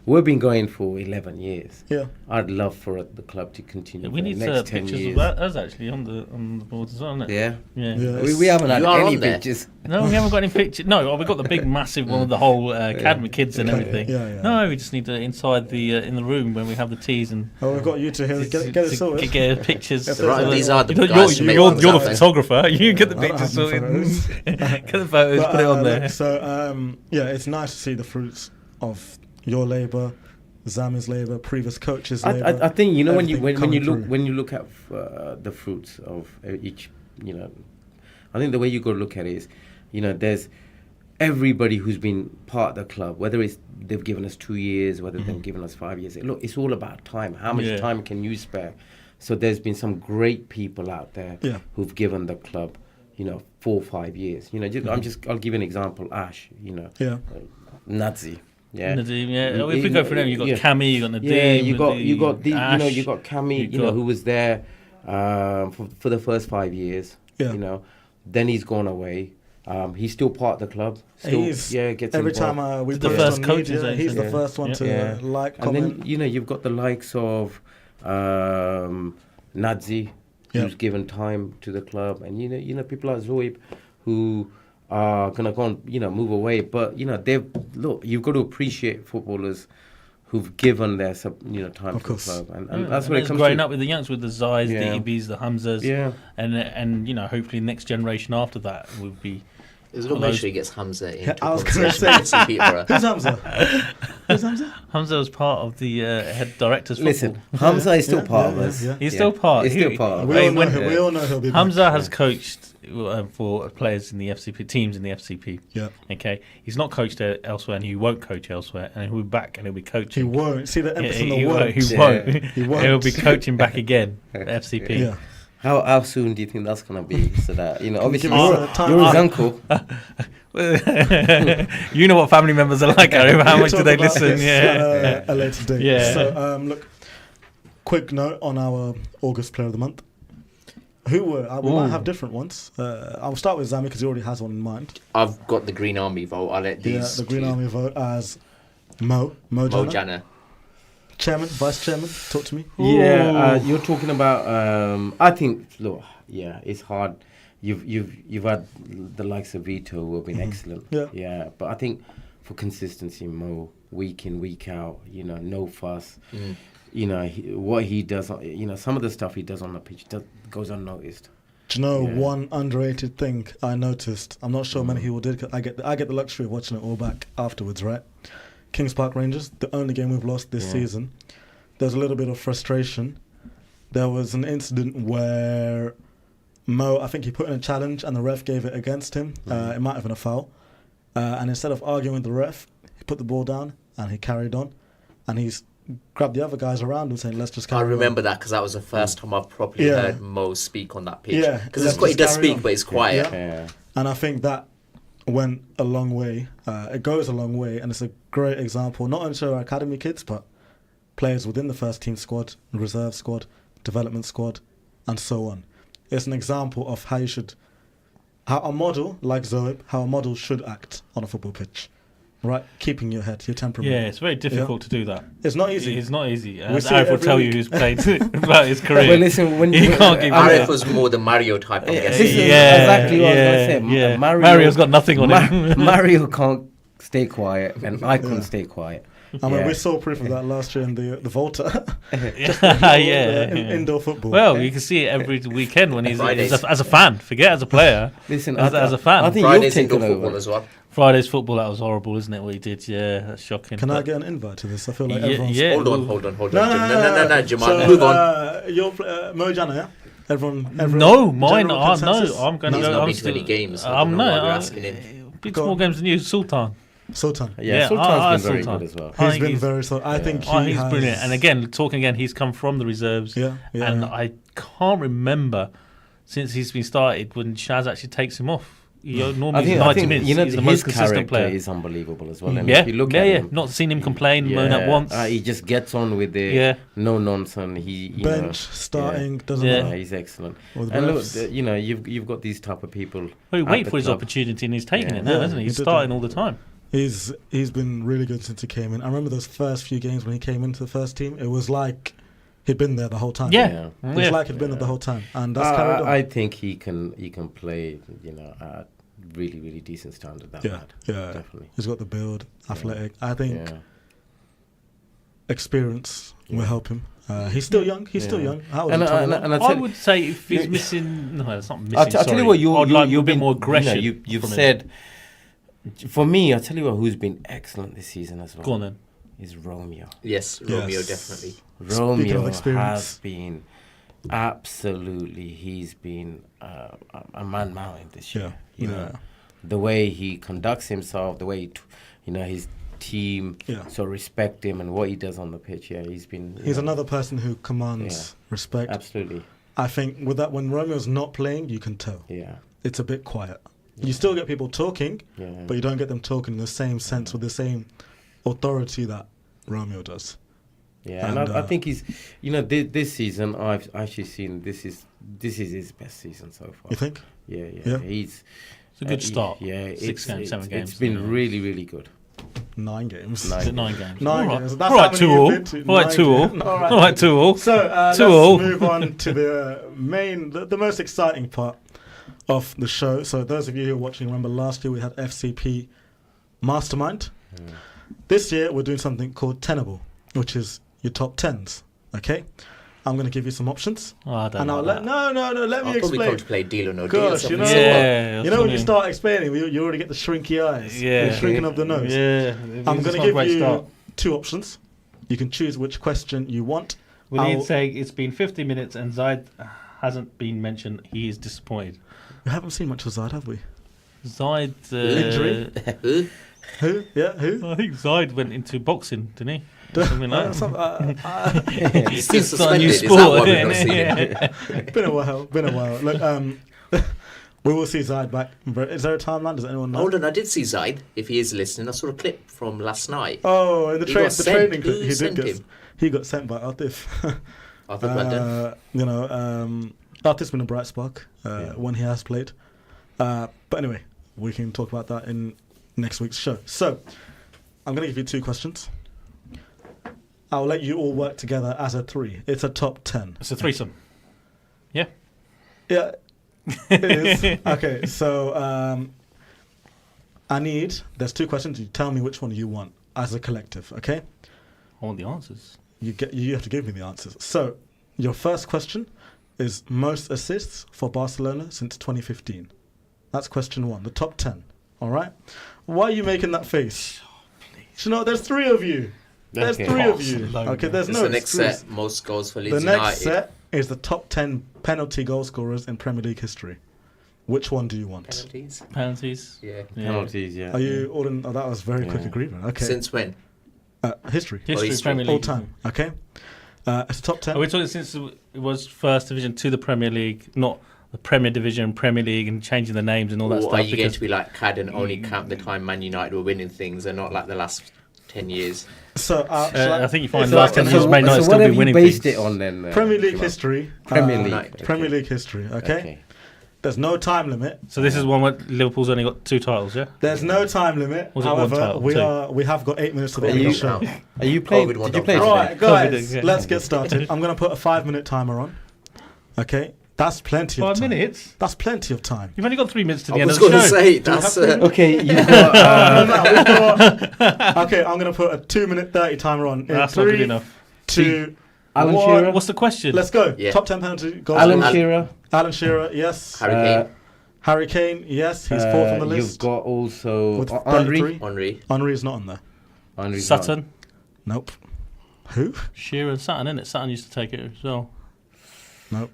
We've been going for 11 years. Yeah. I'd love for the club to continue. We need the next 10 pictures years. of that us actually on the board as well, isn't it? Yeah. We haven't had any pictures. No, we haven't got any pictures. No, we've got the big, massive one with the whole academy kids and everything. No, we just need to inside the in the room when we have the teas and. Oh, we've got you two here. Get it sorted. Get pictures. These are the guys. You're the photographer. You get the pictures sorted. Get the photos. Put it on there. So it's nice to see the fruits of your labour, Zami's labour, previous coaches' labour. I think when you look at the fruits of each, I think the way you got to look at it is, there's everybody who's been part of the club, whether it's they've given us 2 years, whether they've given us 5 years. Look, it's all about time. How much time can you spare? So there's been some great people out there who've given the club, 4 or 5 years. I'll give you an example. Ash, Nazi. Yeah, Nadeem. Yeah, if we go through them, you got Cammy, you got Nadeem. Yeah, you got Ash, you got Cammy, who was there for the first 5 years. Yeah. Then he's gone away. He's still part of the club. Still, Gets every involved. Time we the post first on coach, media, he's the first one to like, comment. And then you've got the likes of Nadzi, who's given time to the club, and people like Zoib, who are gonna go and move away. But you've got to appreciate footballers who've given their time to the club, and that's what it comes growing to. up with the youngsters, with the Zais, the EBs, the Hamzas, and hopefully next generation after that will be. He's got to make sure he gets Hamza in. I was going to say, who's Hamza? Who's Hamza? Hamza was part of the head director's football. Listen, Hamza is still part of us. He's still part. He's still part of us. We all know he'll be Hamza back. has coached for players in the FCP, teams in the FCP. Yeah. Okay. He's not coached elsewhere, and he won't coach elsewhere, and he'll be back, and he'll be coaching. He won't. See the emphasis on the word. He won't. He won't. He'll be coaching back again at FCP. Yeah. How soon do you think that's going to be? So that obviously you're his uncle. You know what family members are like, Arif. How much do they listen? A later date. Yeah. So look, quick note on our August Player of the Month. Who were? We might have different ones. I'll start with Zami because he already has one in mind. I've got the Green Army vote. I'll let these. The Green Army vote as Mo Jana. Chairman, Vice Chairman, talk to me. Yeah, you're talking about. I think. Look, it's hard. You've had the likes of Vito who have been excellent. Yeah, but I think for consistency, Mo, week in, week out, no fuss. What he does, some of the stuff he does on the pitch goes unnoticed. Do you know one underrated thing I noticed? I'm not sure many people did. 'Cause I get the luxury of watching it all back afterwards, right? Kings Park Rangers, the only game we've lost this season. There's a little bit of frustration. There was an incident where Mo, I think he put in a challenge and the ref gave it against him. It might have been a foul. And instead of arguing with the ref, he put the ball down and he carried on. And he's grabbed the other guys around him saying, let's just carry on. I remember that because that was the first time I've properly heard Mo speak on that pitch. Yeah. Because he does speak, but it's quiet. Yeah. And I think that went a long way. It goes a long way, and it's a great example, not only to our academy kids, but players within the first team squad, reserve squad, development squad, and so on. It's an example of how a model like Zoeb, how a model should act on a football pitch. Right, keeping your head, your temperament. Yeah, it's very difficult to do that. It's not easy. It's not easy. Arif will tell you who's played about his career. Well, listen, when he can't give Arif was more the Mario type. I'm guessing. This is exactly what I was going to say. Mario's got nothing on him. Mario can't stay quiet, and I couldn't stay quiet. I mean, we saw proof of that last year in the Volta. Indoor football. Well, you can see it every weekend when he's as a fan. Forget as a player. Listen, as a fan. I think Fridays you've indoor taken football over as well. Friday's football, that was horrible, isn't it? What he did, that's shocking. Can I get an invite to this? I feel like everyone's... Hold on. No, Jamal, so, move on. You're Mo Jana, yeah? Everyone. No, mine. No, I'm going to He's go. not I'm been to still. any games. I'm not. You're asking him. Big more games than you, Sultan. Sultan's been very good as well. He's been very solid. I think he's brilliant. And again, he's come from the reserves. And I can't remember since he's been started when Shaz actually takes him off. Normally 90 minutes. He's the most consistent player. Is unbelievable as well. And if you look at him, not seen him complain, moan at once. He just gets on with it. No nonsense. Bench starting doesn't matter. He's excellent. And look, you've got these type of people. Well, he wait for his opportunity and he's taking it now, hasn't he? He's starting all the time. He's been really good since he came in. I remember those first few games when he came into the first team. It was like he'd been there the whole time. It was like he'd been there the whole time, and that's carried on. I think he can play, at really, really decent standard. Definitely. He's got the build, athletic. I think experience will help him. He's still young. Still young. How old is he? I would say if he's missing, no, it's not missing. I'll tell you what, you've been more aggressive. You've said. For me, I'll tell you who's been excellent this season as well. Go on then. Is Romeo. Yes, Romeo definitely. Romeo has been absolutely. He's been a man mountain this year. You know, the way he conducts himself, the way his team so respect him and what he does on the pitch. He's another person who commands respect. Absolutely. I think with that, when Romeo's not playing, you can tell. Yeah, it's a bit quiet. You still get people talking, but you don't get them talking in the same sense with the same authority that Romeo does. Yeah, and I think he's, this season I've actually seen this is his best season so far. You think? Yeah. It's a good start. 6 games, 7 games. It's been really, really good. 9 games. 9 games. 9 games. All right, 2-all. All right, 2-all. So let's move on to the most exciting part of the show. So those of you who are watching, remember last year we had FCP Mastermind. This year we're doing something called Tenable, which is your top 10s. Okay? I'm going to give you some options. I don't know. Let me explain. I'll probably come to play Deal or No Deal. Gosh, when you start explaining, you already get the shrinky eyes. The shrinking of the nose. Yeah. I'm going to give you 2 options. You can choose which question you want. We need to say it's been 50 minutes and Zaid hasn't been mentioned. He is disappointed. We haven't seen much of Zaid, have we? Zaid... Injury? Who? Yeah, who? I think Zaid went into boxing, didn't he? Something like that. He's still suspended. New sport. Is that what we're not seeing? Been a while. Look, we will see Zaid back. Is there a timeline? Does anyone know? Hold on, I did see Zaid. If he is listening, I saw a clip from last night. Oh, in the training clip. He got sent by Atif. Arthur Bladden. Atif's been a bright spark when he has played. But anyway, we can talk about that in next week's show. So, I'm going to give you 2 questions. I'll let you all work together as a 3. It's a top 10. It's a threesome. Yeah. Yeah. It is. Okay, so there's 2 questions. You tell me which one you want as a collective, okay? I want the answers. You have to give me the answers. So, your first question is most assists for Barcelona since 2015. That's question 1, the top 10. All right? Why are you making that face? There's 3 of you. There's 3 of you. Okay, there's no the next set, most goals for Leeds United. The next set is the top 10 penalty goal scorers in Premier League history. Which one do you want? Penalties? Yeah. Penalties, yeah. Are you all in? Oh, that was very quick agreement. Okay. Since when? History. Premier League. All time. Okay. It's top 10. Are we talking since it was First Division to the Premier League, not the Premier Division, Premier League, and changing the names and all that stuff? Or are you going to be like Cad and only count the time Man United were winning things and not like the last 10 years? So I think you find the last 10 years may not still be winning things. So what have you based things. it on then? Premier League history. Premier League history, okay? There's no time limit. So this is one where Liverpool's only got 2 titles, yeah? There's no time limit. However, we have got 8 minutes to the end of the show. Are you playing? Did you play today? Right, guys, let's get started. I'm going to put a 5-minute timer on. Okay? That's plenty of time. 5 minutes? That's plenty of time. You've only got 3 minutes to the end of the show. I was show. going to say, that's... Okay, you've got... Okay, I'm going to put a 2-minute 30 timer on. That's not good enough. 2, Alan 1. Shearer? What's the question? Let's go. Yeah. Top 10 penalty goals. Alan Shearer, yes. Harry Kane. Harry Kane, yes. He's 4th on the list. You've got also Henry. Henry's not on there. Sutton. Nope. Who? Shearer and Sutton, innit? Sutton used to take it as well. Nope.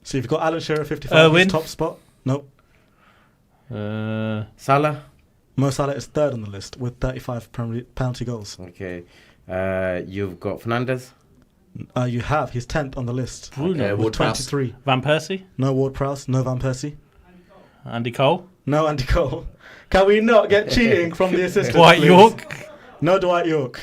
So you've got Alan Shearer, 55, his top spot. Nope. Salah. Mo Salah is 3rd on the list with 35 penalty goals. Okay. You've got Fernandes. You have. He's 10th on the list. Bruno. With 23. Van Persie. No Ward-Prowse. No Van Persie. Andy Cole. No Andy Cole. Can we not get cheating from the assistants? Dwight York. No Dwight York.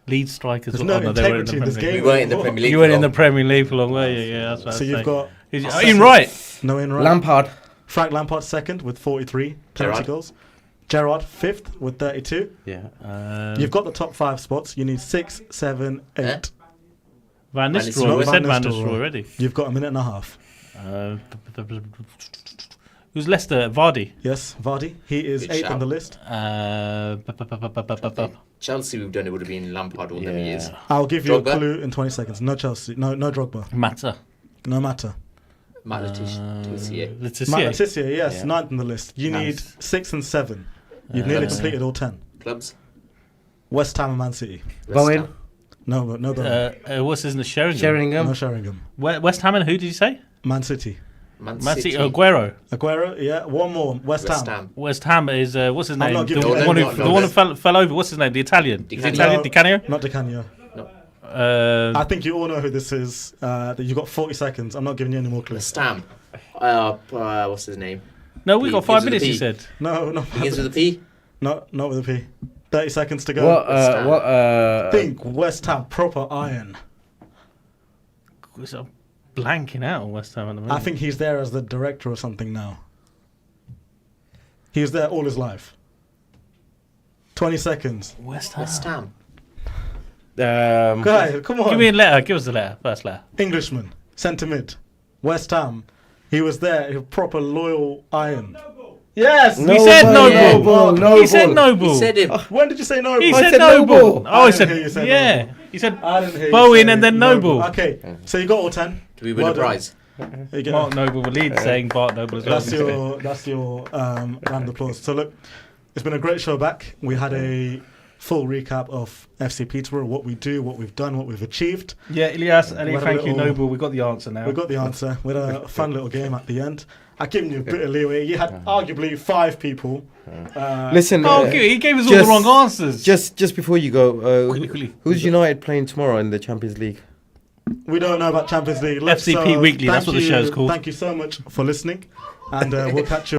Lead strikers. There's no integrity in this game. You weren't in the Premier League. You weren't in the Premier League for long, were you? Yeah, that's what So you've got... Ian Wright. No Ian Wright. Lampard. Frank Lampard 2nd with 43 penalty goals. Gerrard 5th with 32. Yeah. You've got the top 5 spots. You need 6, 7, 8. Van Nistelrooy. We said Van Nistelrooy already. You've got a minute and a half. Who's Leicester? Vardy. Yes, Vardy. He is 8th on the list. Chelsea, we've done it would have been Lampard all them years. I'll give you a clue in 20 seconds. No Chelsea. No Drogba. Mata. No Mata. Matt Letizia. Matt Letizia, yes, 9th on the list. You need 6 and 7. You've nearly completed all 10. Clubs? West Ham and Man City. Bowen? No Bowen. What's his name? Sheringham? No Sheringham. West Ham and who did you say? Man City. Man City. Aguero, yeah. One more. West Ham. West Ham is what's his name? The one who fell over. What's his name? The Italian. Is it Italian? Di Canio? Not Di Canio. No. I think you all know who this is. That you got 40 seconds. I'm not giving you any more clues. West Ham. What's his name? No, we got 5 minutes. You said. No. Begins with a P. No, not with a P. 30 seconds to go. Think West Ham, proper iron. I'm blanking out on West Ham at the moment. I think he's there as the director or something now. He was there all his life. 20 seconds. West Ham. Guys, come on. Give me a letter. Give us the letter. First letter. Englishman. Centre mid. West Ham. He was there. A proper loyal iron. Yes. He said Noble. He said Noble. He said him. When did you say Noble? He said Noble. Oh, he said. Noble. He said I didn't hear Bowen and then Noble. Okay. So you got all 10. Do we win a prize? Mark Noble will lead saying Bart Noble as well. That's your round of applause. So look, it's been a great show back. We had a full recap of FC Peterborough, what we do, what we've done, what we've achieved. Yeah, Ilyas, Ali, thank you, Noble. We got the answer now. We got the answer. We had a fun little game at the end. I've given you a bit of leeway. You had arguably 5 people. Listen, he gave us all the wrong answers. Just before you go, quickly. Who's United playing tomorrow in the Champions League? We don't know about Champions League. FCP Weekly, that's what the show's called. Thank you so much for listening, and we'll catch you.